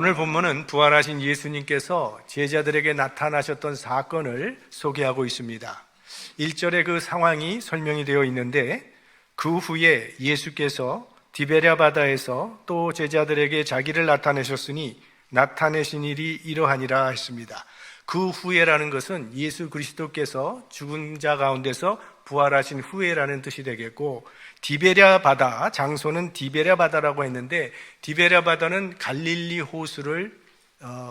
오늘 본문은 부활하신 예수님께서 제자들에게 나타나셨던 사건을 소개하고 있습니다. 1절에 그 상황이 설명이 되어 있는데, 그 후에 예수께서 디베랴 바다에서 또 제자들에게 자기를 나타내셨으니 나타내신 일이 이러하니라 했습니다. 그 후에라는 것은 예수 그리스도께서 죽은 자 가운데서 부활하신 후에라는 뜻이 되겠고, 디베랴 바다, 장소는 디베랴 바다라고 했는데, 디베랴 바다는 갈릴리 호수를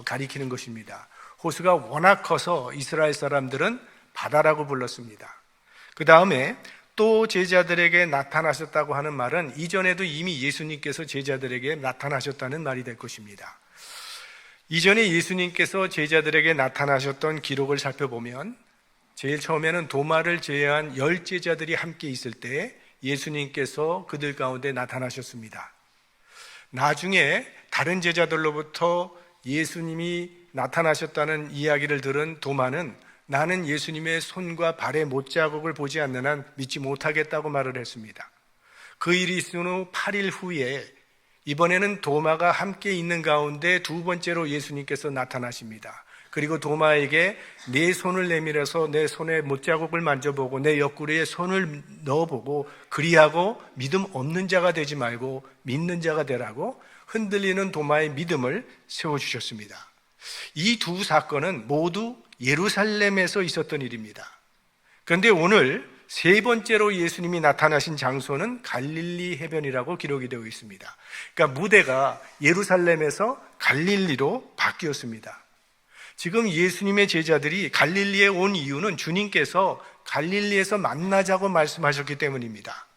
가리키는 것입니다. 호수가 워낙 커서 이스라엘 사람들은 바다라고 불렀습니다. 그 다음에 또 제자들에게 나타나셨다고 하는 말은 이전에도 이미 예수님께서 제자들에게 나타나셨다는 말이 될 것입니다. 이전에 예수님께서 제자들에게 나타나셨던 기록을 살펴보면, 제일 처음에는 도마를 제외한 10제자들이 함께 있을 때 예수님께서 그들 가운데 나타나셨습니다. 나중에 다른 제자들로부터 예수님이 나타나셨다는 이야기를 들은 도마는 나는 예수님의 손과 발의 못자국을 보지 않는 한 믿지 못하겠다고 말을 했습니다. 그 일이 있은 후 8일 후에 이번에는 도마가 함께 있는 가운데 두 번째로 예수님께서 나타나십니다. 그리고 도마에게 내 손을 내밀어서 내 손에 못자국을 만져보고 내 옆구리에 손을 넣어보고 그리하고 믿음 없는 자가 되지 말고 믿는 자가 되라고 흔들리는 도마의 믿음을 세워주셨습니다. 이 두 사건은 모두 예루살렘에서 있었던 일입니다. 그런데 오늘 세 번째로 예수님이 나타나신 장소는 갈릴리 해변이라고 기록이 되어 있습니다. 그러니까 무대가 예루살렘에서 갈릴리로 바뀌었습니다. 지금 예수님의 제자들이 갈릴리에 온 이유는 주님께서 갈릴리에서 만나자고 말씀하셨기 때문입니다.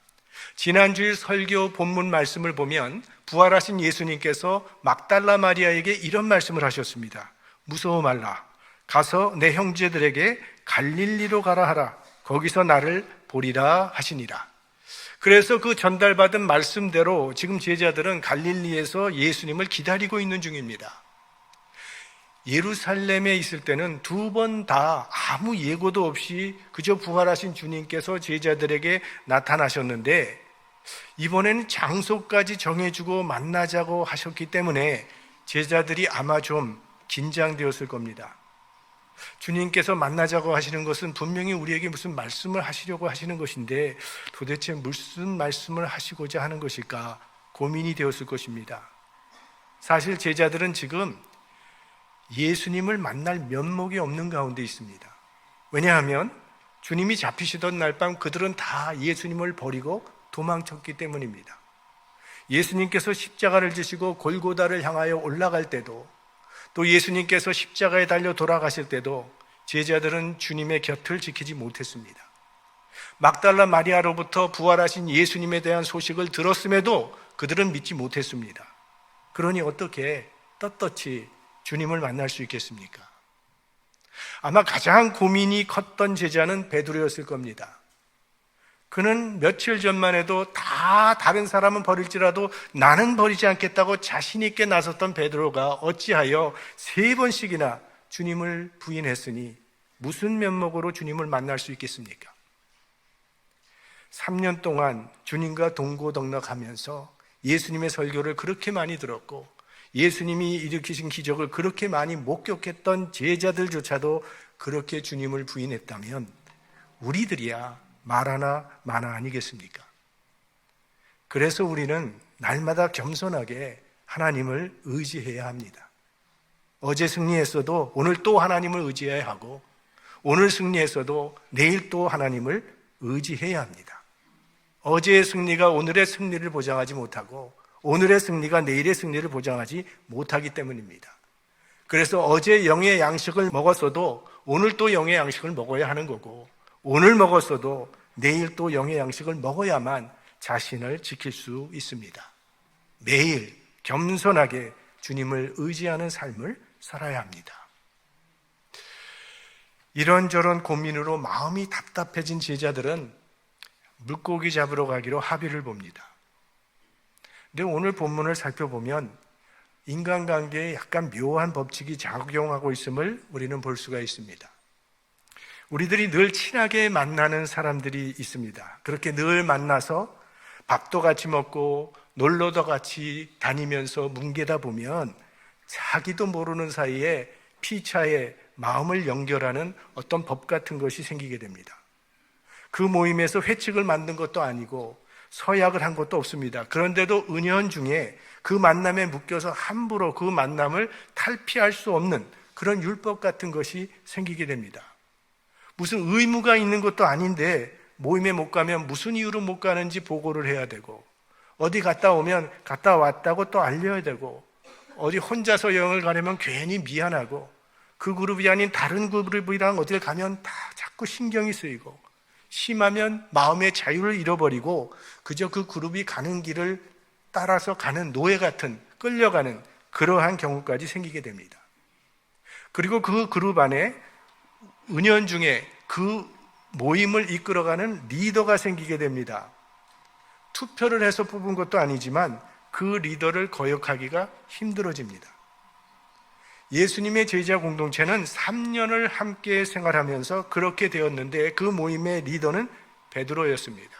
지난주일 설교 본문 말씀을 보면 부활하신 예수님께서 막달라 마리아에게 이런 말씀을 하셨습니다. 무서워 말라. 가서 내 형제들에게 갈릴리로 가라 하라. 거기서 나를 보리라 하시니라. 그래서 그 전달받은 말씀대로 지금 제자들은 갈릴리에서 예수님을 기다리고 있는 중입니다. 예루살렘에 있을 때는 두 번 다 아무 예고도 없이 그저 부활하신 주님께서 제자들에게 나타나셨는데, 이번에는 장소까지 정해주고 만나자고 하셨기 때문에 제자들이 아마 좀 긴장되었을 겁니다. 주님께서 만나자고 하시는 것은 분명히 우리에게 무슨 말씀을 하시려고 하시는 것인데 도대체 무슨 말씀을 하시고자 하는 것일까 고민이 되었을 것입니다. 사실 제자들은 지금 예수님을 만날 면목이 없는 가운데 있습니다. 왜냐하면 주님이 잡히시던 날 밤 그들은 다 예수님을 버리고 도망쳤기 때문입니다. 예수님께서 십자가를 지시고 골고다를 향하여 올라갈 때도, 또 예수님께서 십자가에 달려 돌아가실 때도 제자들은 주님의 곁을 지키지 못했습니다. 막달라 마리아로부터 부활하신 예수님에 대한 소식을 들었음에도 그들은 믿지 못했습니다. 그러니 어떻게 떳떳이 주님을 만날 수 있겠습니까? 아마 가장 고민이 컸던 제자는 베드로였을 겁니다. 그는 며칠 전만 해도 다 다른 사람은 버릴지라도 나는 버리지 않겠다고 자신 있게 나섰던 베드로가 어찌하여 3번씩이나 주님을 부인했으니 무슨 면목으로 주님을 만날 수 있겠습니까? 3년 동안 주님과 동고동락하면서 예수님의 설교를 그렇게 많이 들었고 예수님이 일으키신 기적을 그렇게 많이 목격했던 제자들조차도 그렇게 주님을 부인했다면 우리들이야 말하나 마나 아니겠습니까? 그래서 우리는 날마다 겸손하게 하나님을 의지해야 합니다. 어제 승리했어도 오늘 또 하나님을 의지해야 하고, 오늘 승리했어도 내일 또 하나님을 의지해야 합니다. 어제의 승리가 오늘의 승리를 보장하지 못하고 오늘의 승리가 내일의 승리를 보장하지 못하기 때문입니다. 그래서 어제 영의 양식을 먹었어도 오늘 또 영의 양식을 먹어야 하는 거고, 오늘 먹었어도 내일 또 영의 양식을 먹어야만 자신을 지킬 수 있습니다. 매일 겸손하게 주님을 의지하는 삶을 살아야 합니다. 이런저런 고민으로 마음이 답답해진 제자들은 물고기 잡으러 가기로 합의를 봅니다. 근데 오늘 본문을 살펴보면 인간관계에 약간 묘한 법칙이 작용하고 있음을 우리는 볼 수가 있습니다. 우리들이 늘 친하게 만나는 사람들이 있습니다. 그렇게 늘 만나서 밥도 같이 먹고 놀러도 같이 다니면서 뭉개다 보면 자기도 모르는 사이에 피차에 마음을 연결하는 어떤 법 같은 것이 생기게 됩니다. 그 모임에서 회칙을 만든 것도 아니고 서약을 한 것도 없습니다. 그런데도 은연중에 그 만남에 묶여서 함부로 그 만남을 탈피할 수 없는 그런 율법 같은 것이 생기게 됩니다. 무슨 의무가 있는 것도 아닌데 모임에 못 가면 무슨 이유로 못 가는지 보고를 해야 되고, 어디 갔다 오면 갔다 왔다고 또 알려야 되고, 어디 혼자서 여행을 가려면 괜히 미안하고, 그 그룹이 아닌 다른 그룹이랑 어딜 가면 다 자꾸 신경이 쓰이고, 심하면 마음의 자유를 잃어버리고 그저 그 그룹이 가는 길을 따라서 가는 노예 같은, 끌려가는 그러한 경우까지 생기게 됩니다. 그리고 그 그룹 안에 은연중에 그 모임을 이끌어가는 리더가 생기게 됩니다. 투표를 해서 뽑은 것도 아니지만 그 리더를 거역하기가 힘들어집니다. 예수님의 제자 공동체는 3년을 함께 생활하면서 그렇게 되었는데 그 모임의 리더는 베드로였습니다.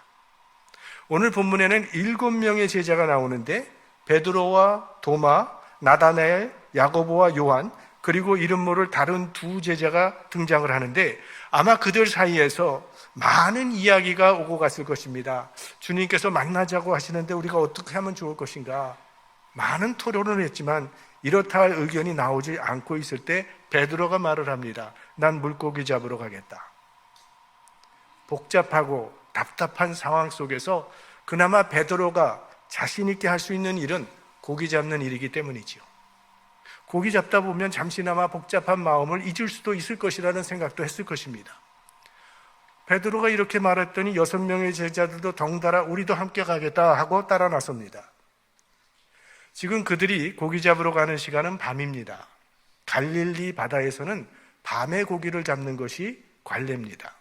오늘 본문에는 7명의 제자가 나오는데 베드로와 도마, 나다나엘, 야고보와 요한, 그리고 이름 모를 다른 2 제자가 등장을 하는데 아마 그들 사이에서 많은 이야기가 오고 갔을 것입니다. 주님께서 만나자고 하시는데 우리가 어떻게 하면 좋을 것인가? 많은 토론을 했지만 이렇다 할 의견이 나오지 않고 있을 때 베드로가 말을 합니다. 난 물고기 잡으러 가겠다. 복잡하고 답답한 상황 속에서 그나마 베드로가 자신 있게 할 수 있는 일은 고기 잡는 일이기 때문이지요. 고기 잡다 보면 잠시나마 복잡한 마음을 잊을 수도 있을 것이라는 생각도 했을 것입니다. 베드로가 이렇게 말했더니 6명의 제자들도 덩달아 우리도 함께 가겠다 하고 따라 나섭니다. 지금 그들이 고기 잡으러 가는 시간은 밤입니다. 갈릴리 바다에서는 밤에 고기를 잡는 것이 관례입니다.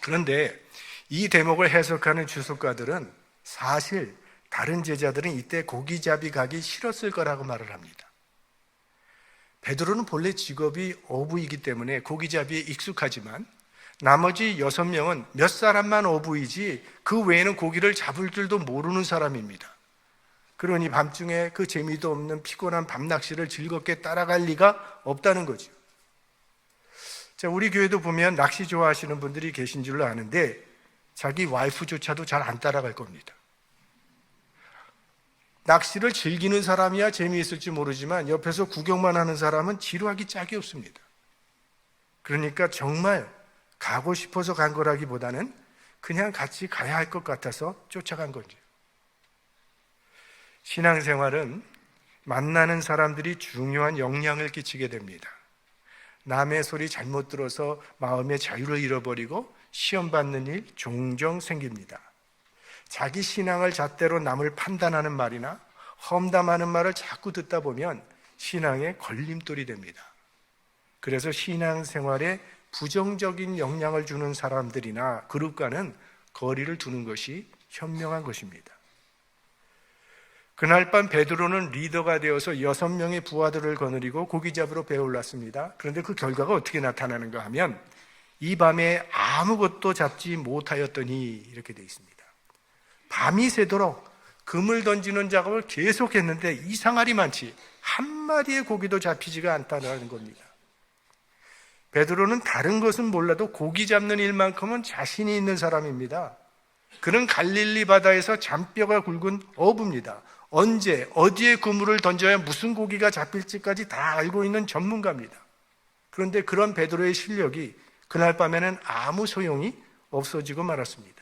그런데 이 대목을 해석하는 주석가들은 사실 다른 제자들은 이때 고기잡이 가기 싫었을 거라고 말을 합니다. 베드로는 본래 직업이 어부이기 때문에 고기잡이에 익숙하지만 나머지 6명은 몇 사람만 어부이지 그 외에는 고기를 잡을 줄도 모르는 사람입니다. 그러니 밤중에 그 재미도 없는 피곤한 밤낚시를 즐겁게 따라갈 리가 없다는 거죠. 자, 우리 교회도 보면 낚시 좋아하시는 분들이 계신 줄로 아는데 자기 와이프조차도 잘 안 따라갈 겁니다. 낚시를 즐기는 사람이야 재미있을지 모르지만 옆에서 구경만 하는 사람은 지루하기 짝이 없습니다. 그러니까 정말 가고 싶어서 간 거라기보다는 그냥 같이 가야 할 것 같아서 쫓아간 거죠. 신앙생활은 만나는 사람들이 중요한 영향을 끼치게 됩니다. 남의 소리 잘못 들어서 마음의 자유를 잃어버리고 시험 받는 일 종종 생깁니다. 자기 신앙을 잣대로 남을 판단하는 말이나 험담하는 말을 자꾸 듣다 보면 신앙의 걸림돌이 됩니다. 그래서 신앙생활에 부정적인 영향을 주는 사람들이나 그룹과는 거리를 두는 것이 현명한 것입니다. 그날 밤 베드로는 리더가 되어서 6명의 부하들을 거느리고 고기 잡으러 배에 올랐습니다. 그런데 그 결과가 어떻게 나타나는가 하면 이 밤에 아무것도 잡지 못하였더니 이렇게 되어 있습니다. 밤이 새도록 그물 던지는 작업을 계속했는데 이상하리 많지 한 마리의 고기도 잡히지가 않다는 겁니다. 베드로는 다른 것은 몰라도 고기 잡는 일만큼은 자신이 있는 사람입니다. 그는 갈릴리 바다에서 잔뼈가 굵은 어부입니다. 언제 어디에 그물을 던져야 무슨 고기가 잡힐지까지 다 알고 있는 전문가입니다. 그런데 그런 베드로의 실력이 그날 밤에는 아무 소용이 없어지고 말았습니다.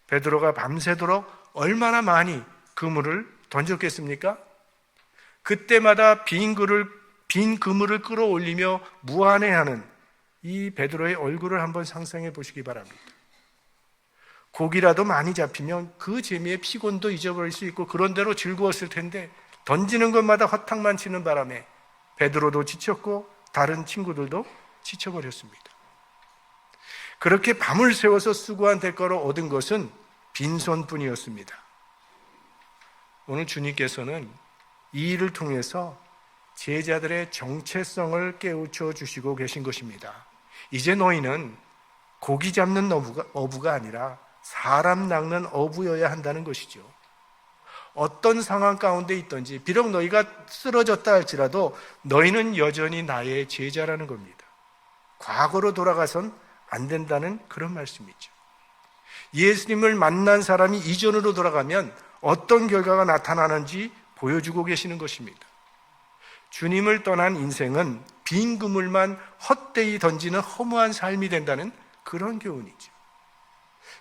베드로가 밤새도록 얼마나 많이 그물을 던졌겠습니까? 그때마다 빈 그물을 끌어올리며 무안해하는 이 베드로의 얼굴을 한번 상상해 보시기 바랍니다. 고기라도 많이 잡히면 그 재미에 피곤도 잊어버릴 수 있고 그런 대로 즐거웠을 텐데 던지는 것마다 허탕만 치는 바람에 베드로도 지쳤고 다른 친구들도 지쳐버렸습니다. 그렇게 밤을 새워서 수고한 대가로 얻은 것은 빈손뿐이었습니다. 오늘 주님께서는 이 일을 통해서 제자들의 정체성을 깨우쳐 주시고 계신 것입니다. 이제 너희는 고기 잡는 어부가 아니라 사람 낚는 어부여야 한다는 것이죠. 어떤 상황 가운데 있든지 비록 너희가 쓰러졌다 할지라도 너희는 여전히 나의 제자라는 겁니다. 과거로 돌아가선 안 된다는 그런 말씀이죠. 예수님을 만난 사람이 이전으로 돌아가면 어떤 결과가 나타나는지 보여주고 계시는 것입니다. 주님을 떠난 인생은 빈 그물만 헛되이 던지는 허무한 삶이 된다는 그런 교훈이죠.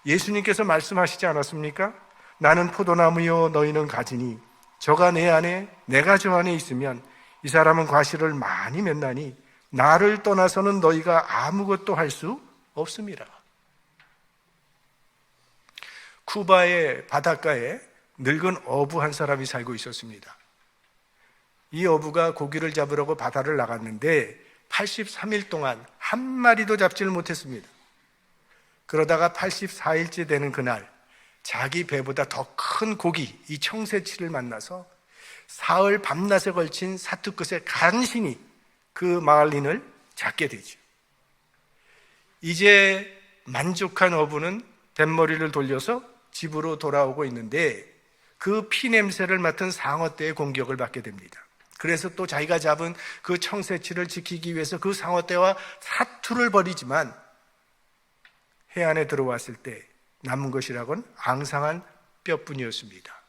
예수님께서 말씀하시지 않았습니까? 나는 포도나무요 너희는 가지니 저가 내 안에 내가 저 안에 있으면 이 사람은 과실을 많이 맺나니 나를 떠나서는 너희가 아무것도 할 수 없습니다. 쿠바의 바닷가에 늙은 어부 한 사람이 살고 있었습니다. 이 어부가 고기를 잡으려고 바다를 나갔는데 83일 동안 한 마리도 잡지를 못했습니다. 그러다가 84일째 되는 그날 자기 배보다 더 큰 고기, 이 청새치를 만나서 사흘 밤낮에 걸친 사투 끝에 간신히 그 마을린을 잡게 되죠. 이제 만족한 어부는 뱃머리를 돌려서 집으로 돌아오고 있는데 그 피냄새를 맡은 상어떼의 공격을 받게 됩니다. 그래서 또 자기가 잡은 그 청새치를 지키기 위해서 그 상어떼와 사투를 벌이지만 해안에 들어왔을 때 남은 것이라곤 앙상한 뼈뿐이었습니다.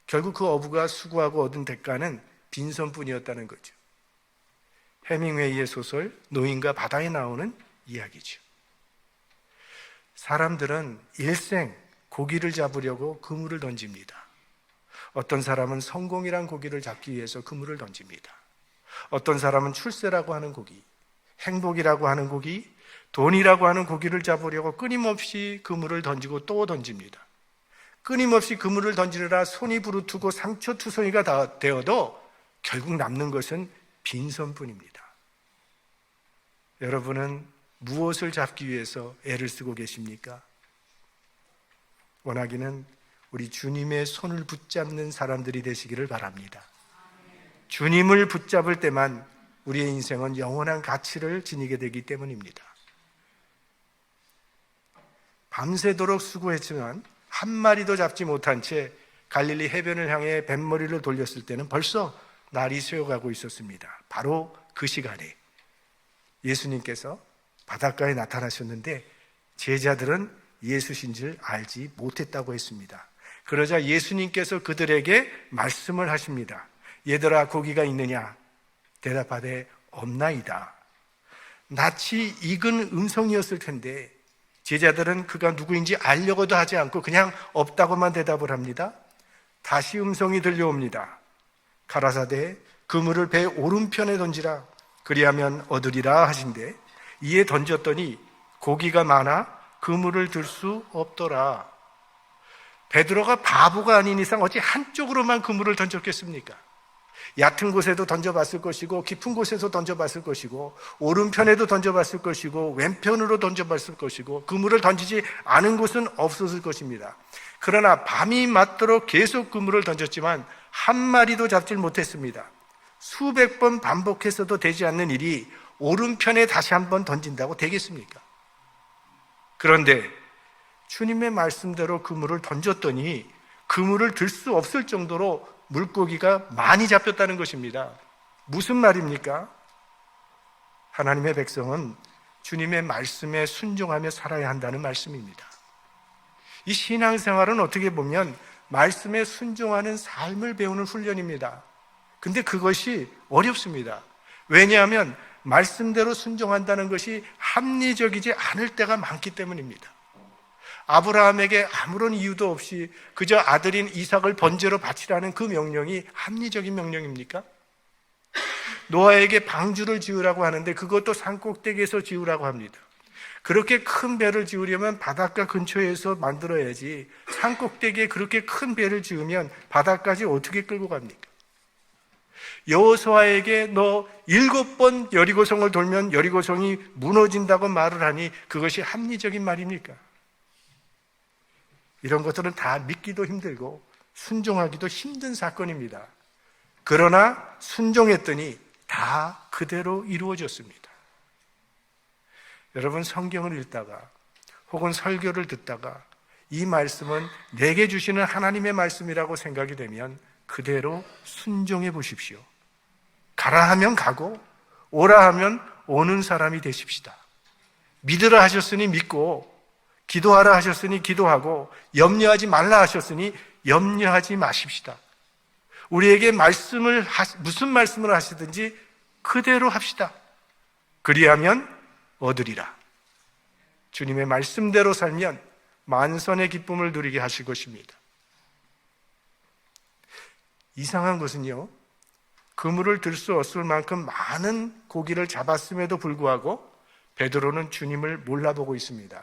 결국 그 어부가 수고하고 얻은 대가는 빈손뿐이었다는 거죠. 해밍웨이의 소설 노인과 바다에 나오는 이야기죠. 사람들은 일생 고기를 잡으려고 그물을 던집니다. 어떤 사람은 성공이란 고기를 잡기 위해서 그물을 던집니다. 어떤 사람은 출세라고 하는 고기, 행복이라고 하는 고기, 돈이라고 하는 고기를 잡으려고 끊임없이 그물을 던지고 또 던집니다. 끊임없이 그물을 던지느라 손이 부르트고 상처투성이가 다 되어도 결국 남는 것은 빈손뿐입니다. 여러분은 무엇을 잡기 위해서 애를 쓰고 계십니까? 원하기는 우리 주님의 손을 붙잡는 사람들이 되시기를 바랍니다. 주님을 붙잡을 때만 우리의 인생은 영원한 가치를 지니게 되기 때문입니다. 밤새도록 수고했지만 한 마리도 잡지 못한 채 갈릴리 해변을 향해 뱃머리를 돌렸을 때는 벌써 날이 새어가고 있었습니다. 바로 그 시간에 예수님께서 바닷가에 나타나셨는데 제자들은 예수신 줄 알지 못했다고 했습니다. 그러자 예수님께서 그들에게 말씀을 하십니다. 얘들아 고기가 있느냐? 대답하되 없나이다. 낯이 익은 음성이었을 텐데 제자들은 그가 누구인지 알려고도 하지 않고 그냥 없다고만 대답을 합니다. 다시 음성이 들려옵니다. 가라사대 그물을 배 오른편에 던지라 그리하면 얻으리라 하신대 이에 던졌더니 고기가 많아 그물을 들 수 없더라. 베드로가 바보가 아닌 이상 어찌 한쪽으로만 그물을 던졌겠습니까? 얕은 곳에도 던져봤을 것이고 깊은 곳에서 던져봤을 것이고 오른편에도 던져봤을 것이고 왼편으로 던져봤을 것이고 그물을 던지지 않은 곳은 없었을 것입니다. 그러나 밤이 맞도록 계속 그물을 던졌지만 한 마리도 잡질 못했습니다. 수백 번 반복해서도 되지 않는 일이 오른편에 다시 한번 던진다고 되겠습니까? 그런데 주님의 말씀대로 그물을 던졌더니 그물을 들 수 없을 정도로 물고기가 많이 잡혔다는 것입니다. 무슨 말입니까? 하나님의 백성은 주님의 말씀에 순종하며 살아야 한다는 말씀입니다. 이 신앙생활은 어떻게 보면 말씀에 순종하는 삶을 배우는 훈련입니다. 근데 그것이 어렵습니다. 왜냐하면 말씀대로 순종한다는 것이 합리적이지 않을 때가 많기 때문입니다. 아브라함에게 아무런 이유도 없이 그저 아들인 이삭을 번제로 바치라는 그 명령이 합리적인 명령입니까? 노아에게 방주를 지으라고 하는데 그것도 산꼭대기에서 지으라고 합니다. 그렇게 큰 배를 지으려면 바닷가 근처에서 만들어야지 산꼭대기에 그렇게 큰 배를 지으면 바다까지 어떻게 끌고 갑니까? 여호수아에게 너 7번 여리고성을 돌면 여리고성이 무너진다고 말을 하니 그것이 합리적인 말입니까? 이런 것들은 다 믿기도 힘들고 순종하기도 힘든 사건입니다. 그러나 순종했더니 다 그대로 이루어졌습니다. 여러분 성경을 읽다가 혹은 설교를 듣다가 이 말씀은 내게 주시는 하나님의 말씀이라고 생각이 되면 그대로 순종해 보십시오. 가라 하면 가고 오라 하면 오는 사람이 되십시다. 믿으라 하셨으니 믿고, 기도하라 하셨으니 기도하고, 염려하지 말라 하셨으니 염려하지 마십시다. 우리에게 무슨 말씀을 하시든지 그대로 합시다. 그리하면 얻으리라. 주님의 말씀대로 살면 만선의 기쁨을 누리게 하실 것입니다. 이상한 것은요, 그물을 들 수 없을 만큼 많은 고기를 잡았음에도 불구하고 베드로는 주님을 몰라보고 있습니다.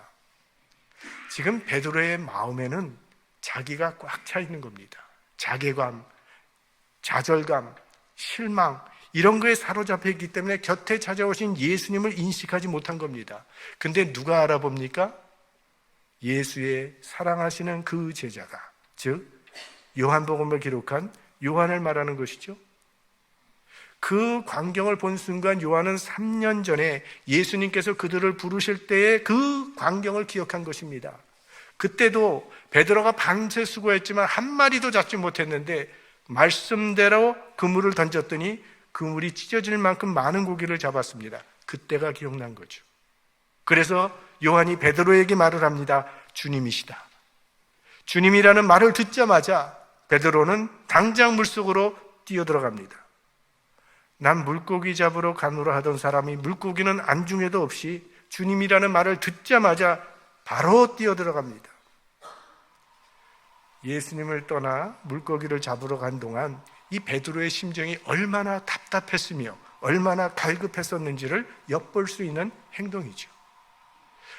지금 베드로의 마음에는 자기가 꽉 차 있는 겁니다. 자괴감, 좌절감, 실망, 이런 거에 사로잡혀 있기 때문에 곁에 찾아오신 예수님을 인식하지 못한 겁니다. 근데 누가 알아봅니까? 예수의 사랑하시는 그 제자가, 즉 요한복음을 기록한 요한을 말하는 것이죠. 그 광경을 본 순간 요한은 3년 전에 예수님께서 그들을 부르실 때의 그 광경을 기억한 것입니다. 그때도 베드로가 밤새 수고했지만 한 마리도 잡지 못했는데 말씀대로 그물을 던졌더니 그물이 찢어질 만큼 많은 고기를 잡았습니다. 그때가 기억난 거죠. 그래서 요한이 베드로에게 말을 합니다. 주님이시다. 주님이라는 말을 듣자마자 베드로는 당장 물속으로 뛰어들어갑니다. 난 물고기 잡으러 가노라 하던 사람이 물고기는 안중에도 없이 주님이라는 말을 듣자마자 바로 뛰어들어갑니다. 예수님을 떠나 물고기를 잡으러 간 동안 이 베드로의 심정이 얼마나 답답했으며 얼마나 갈급했었는지를 엿볼 수 있는 행동이죠.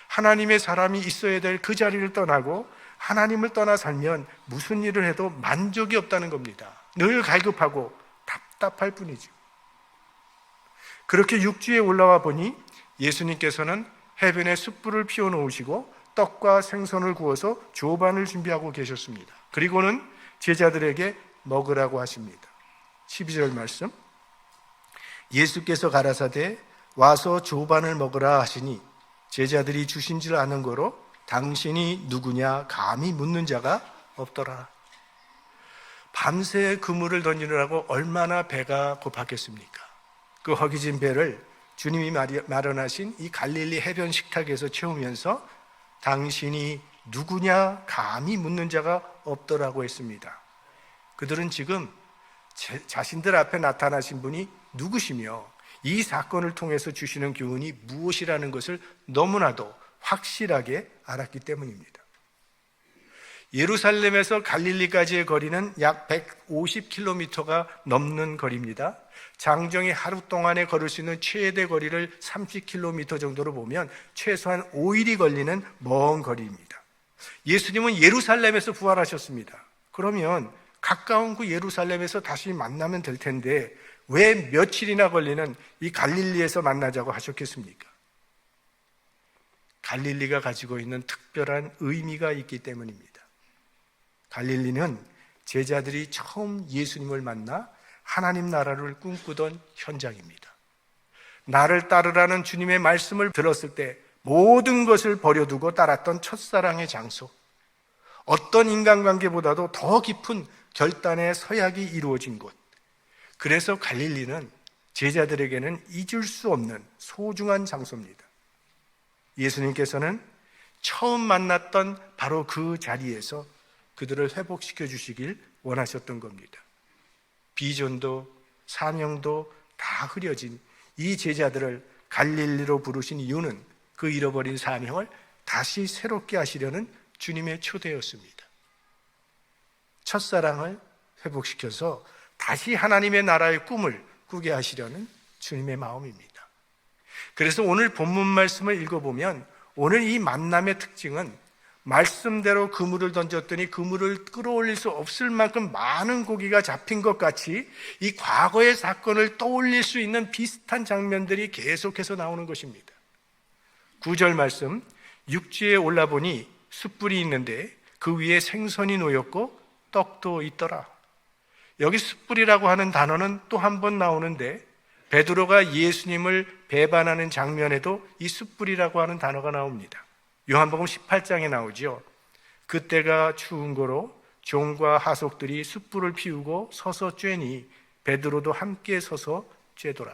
하나님의 사람이 있어야 될 그 자리를 떠나고 하나님을 떠나 살면 무슨 일을 해도 만족이 없다는 겁니다. 늘 갈급하고 답답할 뿐이죠. 그렇게 육지에 올라와 보니 예수님께서는 해변에 숯불을 피워놓으시고 떡과 생선을 구워서 조반을 준비하고 계셨습니다. 그리고는 제자들에게 먹으라고 하십니다. 12절 말씀, 예수께서 가라사대 와서 조반을 먹으라 하시니 제자들이 주신 줄 아는 거로 당신이 누구냐 감히 묻는 자가 없더라. 밤새 그물을 던지느라고 얼마나 배가 고팠겠습니까? 그 허기진 배를 주님이 마련하신 이 갈릴리 해변 식탁에서 채우면서 당신이 누구냐 감히 묻는 자가 없더라고 했습니다. 그들은 지금 자신들 앞에 나타나신 분이 누구시며 이 사건을 통해서 주시는 교훈이 무엇이라는 것을 너무나도 확실하게 알았기 때문입니다. 예루살렘에서 갈릴리까지의 거리는 약 150km가 넘는 거리입니다. 장정이 하루 동안에 걸을 수 있는 최대 거리를 30km 정도로 보면 최소한 5일이 걸리는 먼 거리입니다. 예수님은 예루살렘에서 부활하셨습니다. 그러면 가까운 그 예루살렘에서 다시 만나면 될 텐데 왜 며칠이나 걸리는 이 갈릴리에서 만나자고 하셨겠습니까? 갈릴리가 가지고 있는 특별한 의미가 있기 때문입니다. 갈릴리는 제자들이 처음 예수님을 만나 하나님 나라를 꿈꾸던 현장입니다. 나를 따르라는 주님의 말씀을 들었을 때 모든 것을 버려두고 따랐던 첫사랑의 장소, 어떤 인간관계보다도 더 깊은 결단의 서약이 이루어진 곳. 그래서 갈릴리는 제자들에게는 잊을 수 없는 소중한 장소입니다. 예수님께서는 처음 만났던 바로 그 자리에서 그들을 회복시켜 주시길 원하셨던 겁니다. 비전도 사명도 다 흐려진 이 제자들을 갈릴리로 부르신 이유는 그 잃어버린 사명을 다시 새롭게 하시려는 주님의 초대였습니다. 첫사랑을 회복시켜서 다시 하나님의 나라의 꿈을 꾸게 하시려는 주님의 마음입니다. 그래서 오늘 본문 말씀을 읽어보면 오늘 이 만남의 특징은 말씀대로 그물을 던졌더니 그물을 끌어올릴 수 없을 만큼 많은 고기가 잡힌 것 같이 이 과거의 사건을 떠올릴 수 있는 비슷한 장면들이 계속해서 나오는 것입니다. 9절 말씀, 육지에 올라보니 숯불이 있는데 그 위에 생선이 놓였고 떡도 있더라. 여기 숯불이라고 하는 단어는 또 한 번 나오는데 베드로가 예수님을 배반하는 장면에도 이 숯불이라고 하는 단어가 나옵니다. 요한복음 18장에 나오죠. 그때가 추운 거로 종과 하속들이 숯불을 피우고 서서 쬐니 베드로도 함께 서서 쬐더라.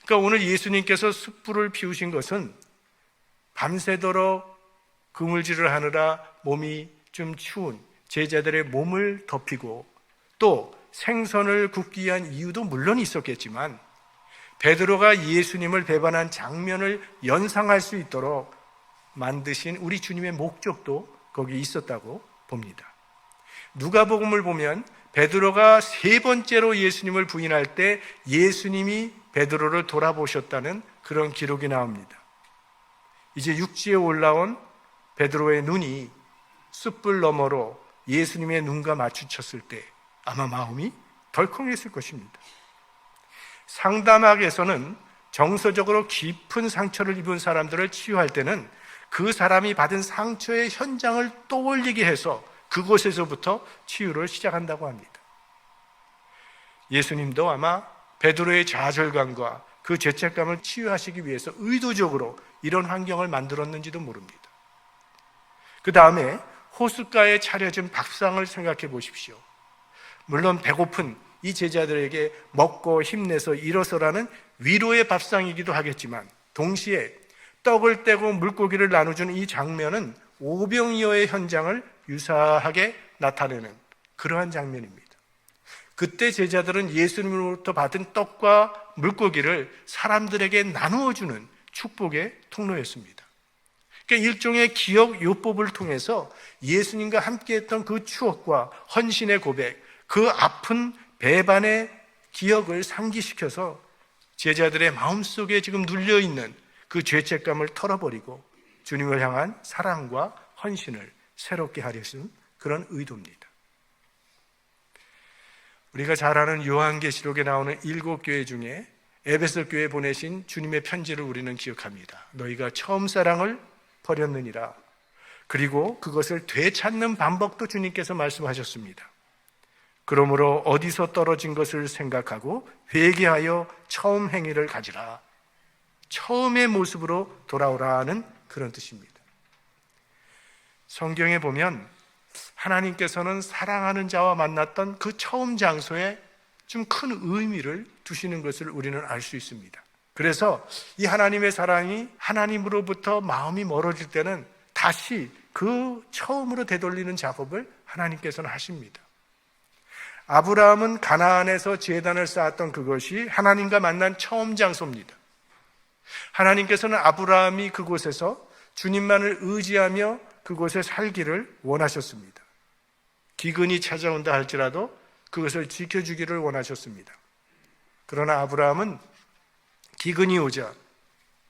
그러니까 오늘 예수님께서 숯불을 피우신 것은 밤새도록 그물질을 하느라 몸이 좀 추운 제자들의 몸을 덮이고, 또 생선을 굽기 위한 이유도 물론 있었겠지만 베드로가 예수님을 배반한 장면을 연상할 수 있도록 만드신 우리 주님의 목적도 거기 있었다고 봅니다. 누가복음을 보면 베드로가 세 번째로 예수님을 부인할 때 예수님이 베드로를 돌아보셨다는 그런 기록이 나옵니다. 이제 육지에 올라온 베드로의 눈이 숯불 너머로 예수님의 눈과 마주쳤을 때 아마 마음이 덜컹했을 것입니다. 상담학에서는 정서적으로 깊은 상처를 입은 사람들을 치유할 때는 그 사람이 받은 상처의 현장을 떠올리게 해서 그곳에서부터 치유를 시작한다고 합니다. 예수님도 아마 베드로의 좌절감과 그 죄책감을 치유하시기 위해서 의도적으로 이런 환경을 만들었는지도 모릅니다. 그 다음에 호숫가에 차려진 밥상을 생각해 보십시오. 물론 배고픈 이 제자들에게 먹고 힘내서 일어서라는 위로의 밥상이기도 하겠지만, 동시에 떡을 떼고 물고기를 나눠주는 이 장면은 오병이어의 현장을 유사하게 나타내는 그러한 장면입니다. 그때 제자들은 예수님으로부터 받은 떡과 물고기를 사람들에게 나누어주는 축복의 통로였습니다. 그러니까 일종의 기억 요법을 통해서 예수님과 함께했던 그 추억과 헌신의 고백, 그 아픈 배반의 기억을 상기시켜서 제자들의 마음속에 지금 눌려있는 그 죄책감을 털어버리고 주님을 향한 사랑과 헌신을 새롭게 하려는 그런 의도입니다. 우리가 잘 아는 요한계시록에 나오는 7교회 중에 에베소 교회에 보내신 주님의 편지를 우리는 기억합니다. 너희가 처음 사랑을 버렸느니라. 그리고 그것을 되찾는 방법도 주님께서 말씀하셨습니다. 그러므로 어디서 떨어진 것을 생각하고 회개하여 처음 행위를 가지라. 처음의 모습으로 돌아오라는 그런 뜻입니다. 성경에 보면 하나님께서는 사랑하는 자와 만났던 그 처음 장소에 좀 큰 의미를 두시는 것을 우리는 알 수 있습니다. 그래서 이 하나님의 사랑이 하나님으로부터 마음이 멀어질 때는 다시 그 처음으로 되돌리는 작업을 하나님께서는 하십니다. 아브라함은 가나안에서 제단을 쌓았던 그것이 하나님과 만난 처음 장소입니다. 하나님께서는 아브라함이 그곳에서 주님만을 의지하며 그곳에 살기를 원하셨습니다. 기근이 찾아온다 할지라도 그것을 지켜주기를 원하셨습니다. 그러나 아브라함은 기근이 오자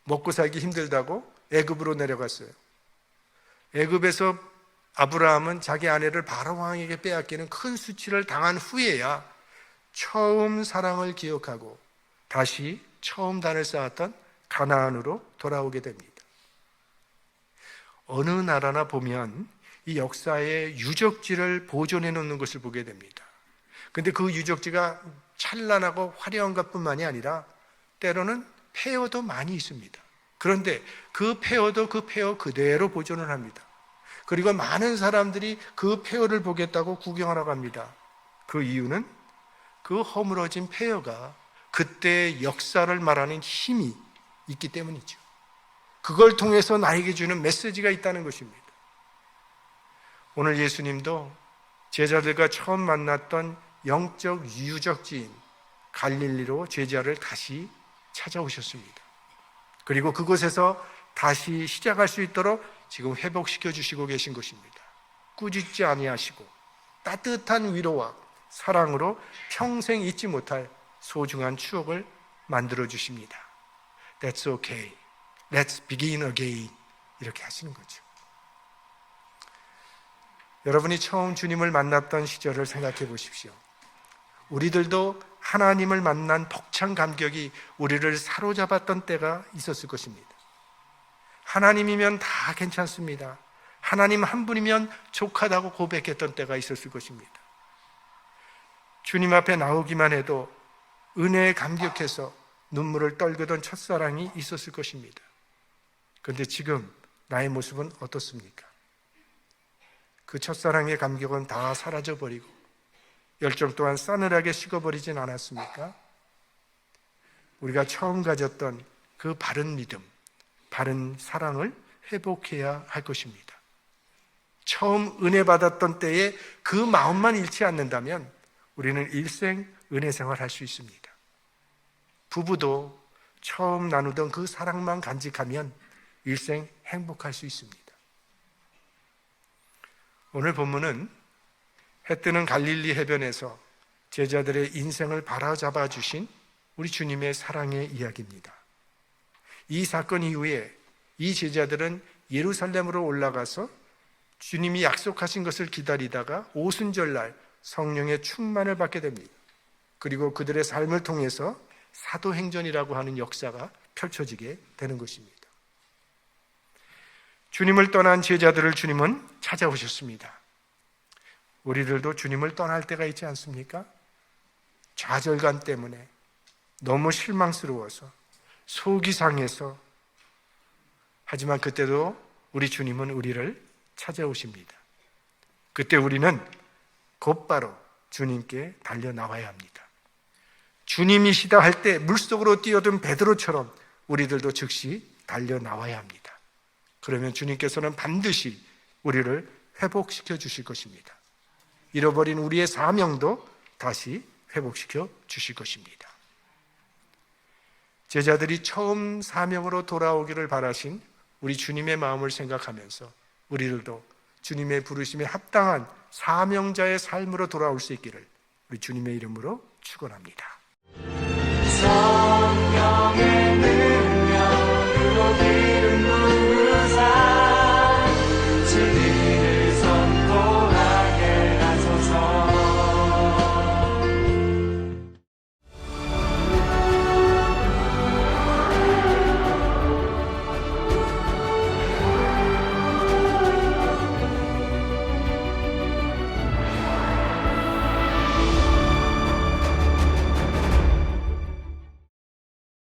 먹고 살기 힘들다고 애굽으로 내려갔어요. 애굽에서 아브라함은 자기 아내를 바로 왕에게 빼앗기는 큰 수치를 당한 후에야 처음 사랑을 기억하고 다시 처음 단을 쌓았던 가나안으로 돌아오게 됩니다. 어느 나라나 보면 이 역사의 유적지를 보존해 놓는 것을 보게 됩니다. 근데 그 유적지가 찬란하고 화려한 것뿐만이 아니라 때로는 폐허도 많이 있습니다. 그런데 그 폐허도 그 폐허 그대로 보존을 합니다. 그리고 많은 사람들이 그 폐허를 보겠다고 구경하러 갑니다. 그 이유는 그 허물어진 폐허가 그때의 역사를 말하는 힘이 있기 때문이죠. 그걸 통해서 나에게 주는 메시지가 있다는 것입니다. 오늘 예수님도 제자들과 처음 만났던 영적 유적지인 갈릴리로 제자를 다시 찾아오셨습니다. 그리고 그곳에서 다시 시작할 수 있도록 지금 회복시켜 주시고 계신 것입니다. 꾸짖지 아니하시고 따뜻한 위로와 사랑으로 평생 잊지 못할 소중한 추억을 만들어 주십니다. That's okay. Let's begin again. 이렇게 하시는 거죠. 여러분이 처음 주님을 만났던 시절을 생각해 보십시오. 우리들도 하나님을 만난 벅찬 감격이 우리를 사로잡았던 때가 있었을 것입니다. 하나님이면 다 괜찮습니다. 하나님 한 분이면 족하다고 고백했던 때가 있었을 것입니다. 주님 앞에 나오기만 해도 은혜에 감격해서 눈물을 떨구던 첫사랑이 있었을 것입니다. 그런데 지금 나의 모습은 어떻습니까? 그 첫사랑의 감격은 다 사라져버리고 열정 또한 싸늘하게 식어버리진 않았습니까? 우리가 처음 가졌던 그 바른 믿음, 바른 사랑을 회복해야 할 것입니다. 처음 은혜 받았던 때에 그 마음만 잃지 않는다면 우리는 일생 은혜 생활할 수 있습니다. 부부도 처음 나누던 그 사랑만 간직하면 일생 행복할 수 있습니다. 오늘 본문은 해 뜨는 갈릴리 해변에서 제자들의 인생을 바라잡아 주신 우리 주님의 사랑의 이야기입니다. 이 사건 이후에 이 제자들은 예루살렘으로 올라가서 주님이 약속하신 것을 기다리다가 오순절날 성령의 충만을 받게 됩니다. 그리고 그들의 삶을 통해서 사도행전이라고 하는 역사가 펼쳐지게 되는 것입니다. 주님을 떠난 제자들을 주님은 찾아오셨습니다. 우리들도 주님을 떠날 때가 있지 않습니까? 좌절감 때문에 너무 실망스러워서 속이 상해서, 하지만 그때도 우리 주님은 우리를 찾아오십니다. 그때 우리는 곧바로 주님께 달려나와야 합니다. 주님이시다 할 때 물속으로 뛰어든 베드로처럼 우리들도 즉시 달려나와야 합니다. 그러면 주님께서는 반드시 우리를 회복시켜 주실 것입니다. 잃어버린 우리의 사명도 다시 회복시켜 주실 것입니다. 제자들이 처음 사명으로 돌아오기를 바라신 우리 주님의 마음을 생각하면서 우리들도 주님의 부르심에 합당한 사명자의 삶으로 돌아올 수 있기를 우리 주님의 이름으로 축원합니다.